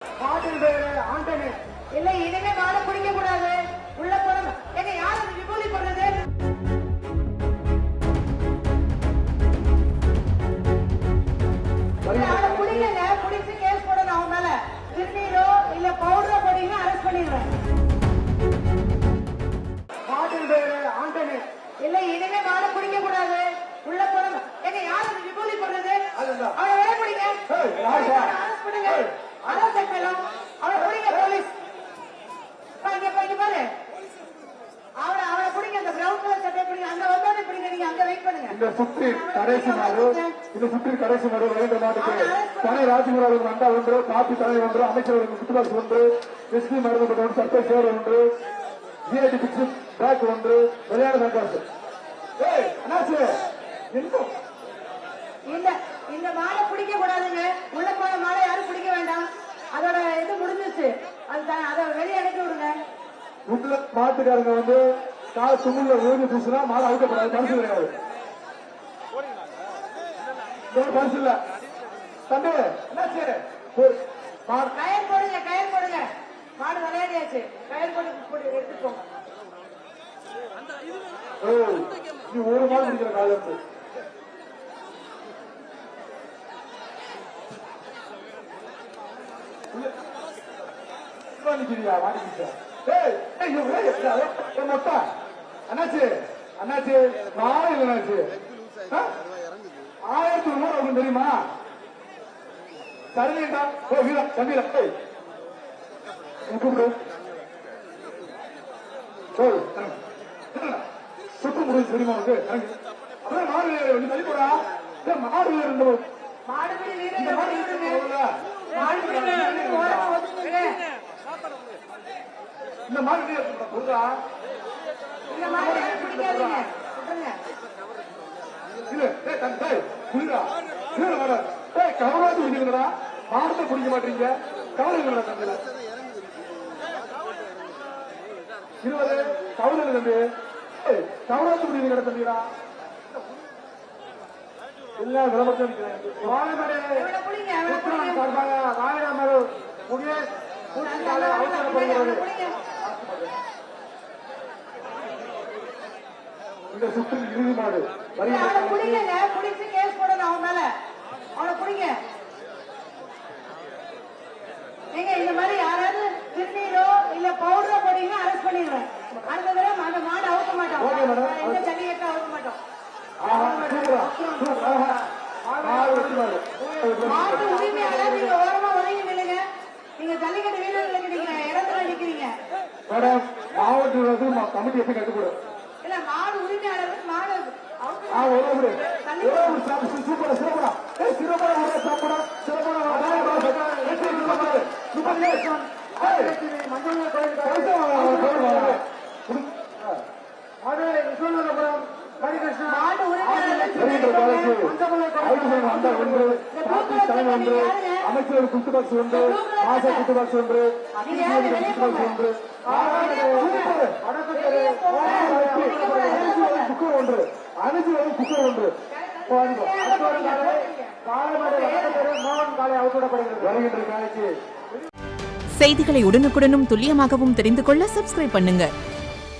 பாட்டில் பேரு ஆண்டனி. இல்ல இனிமே மாலை குடிக்க கூடாது. உள்ள போன எங்க யாரு விபூதி போடுறது? குடிக்கங்க, குடிச்சு கேஸ் போடணும் அவன் மேல. திருநீரோ இல்ல பவுடரோ போட்டீங்க அரெஸ்ட் பண்ணிடுவேன். பாட்டில் பேரு ஆண்டனி. இல்ல இனிமே மாலை குடிக்க கூடாது. உள்ள போன எங்க யாரு விபூதி போடுறது? அதுதான். அவனை வேலை குடிங்க. அரெஸ்ட் பண்ணுங்க. அரெஸ்ட் பண்ணலாம். அவனை குடிங்க போலீஸ். இங்க பாரு. அவனை குடிங்க. அந்த பிரவுன் கலர் சட்டை குடிங்க. அங்க வந்தோடனே குடிங்க. நீங்க அங்க வெயிட் பண்ணுங்க. இந்த சுற்றி கடைசி நாடு வருகின்ற நாட்டுக்கு தனி ராஜ்குமார் அவர்கள் அண்டா ஒன்று, காப்பி தலைவர் ஒன்று, அமைச்சர்களுக்கு சுற்றுலாஸ் ஒன்று, எஸ்பி மருந்துப்பட்ட ஒன்று, சர்க்கரை சேர் ஒன்று, ஜிஐடி பிக்ஸ் பேக் ஒன்று, விளையாட சர்க்காசு. இந்த மாலை குடிக்க கூடாதுங்க. உள்ள போன மாலை யாரும் குடிக்க வேண்டாம். அதோட இது முடிஞ்சிச்சு. அதை வெளியே அனுப்பி விடுங்க. உள்ள மாட்டுக்காரங்க வந்து கால் தும்முல ஊதி பூசினா மாலை அவுக்கப்படாது. பரிசு கிடையாது. பரிசு இல்ல தம்பி. என்னாச்சு? கயர் போடுங்க. மாடு விளையாடியாச்சு. கயர் போட்டு எடுத்துக்கோங்க. நீ ஒரு மாடு முடிக்கிற காலம் இருக்கு. அண்ணாச்சு மாலை அண்ணாச்சு 1100 ரூபாய் தெரியுமா? சரிங்கடா. தம்பியில கூப்பிடு. சுட்டு முடிஞ்சு தெரியுமா உனக்கு? அப்புறம் மாடு தள்ளி போடா. மாடு இருந்த மாடுபிடி வீரர்கள் இந்த மாடு சொல்றா. கவலாத்து குடிக்கிறா. மாடத்தை குடிக்க மாட்டீங்க. கவலை தம்பியில 20 கவலை தம்பி. கவலாத்து குடிக்கிற தம்பிடா. எல்லா விளம்பரத்தையும் இந்த சுற்றில் இறுதி மாடு குடிச்சு கேஸ் போடணும் அவன் மேல. அவனை குடிங்க. நீங்க இந்த மாதிரி யாராவது திருநீரோ இல்ல பவுடரோ போட்டீங்க அரெஸ்ட் பண்ணிடுவேன். அடுத்த தடவை அந்த மாடு அவுக்க மாட்டோம். எந்த ஜல்லிக்கட்டு அவுக்க மாட்டோம். மாட்டு உரிமையாளர் நீங்க ஓரமா உதவி நில்லுங்க. நீங்க ஜல்லிக்கட்டு வீரர்களுக்கு நீங்க இடத்துல நிக்கிறீங்க. மாவட்ட கமிட்டி எப்படி கட்டுப்படும்? இல்ல மாடு உரிமையாளர் மாடு அமைச்சர் குத்து பாக்ஸ் ஒன்று, ஆசா குத்து பாக்ஸ் ஒன்று, ஒன்று, குக்கர் ஒன்று, அனைத்து குக்கர் ஒன்று வருகின்ற காலைக்கு. செய்திகளை உடனுக்குடனும் துல்லியமாகவும் தெரிந்து கொள்ள சப்ஸ்கிரைப் பண்ணுங்க.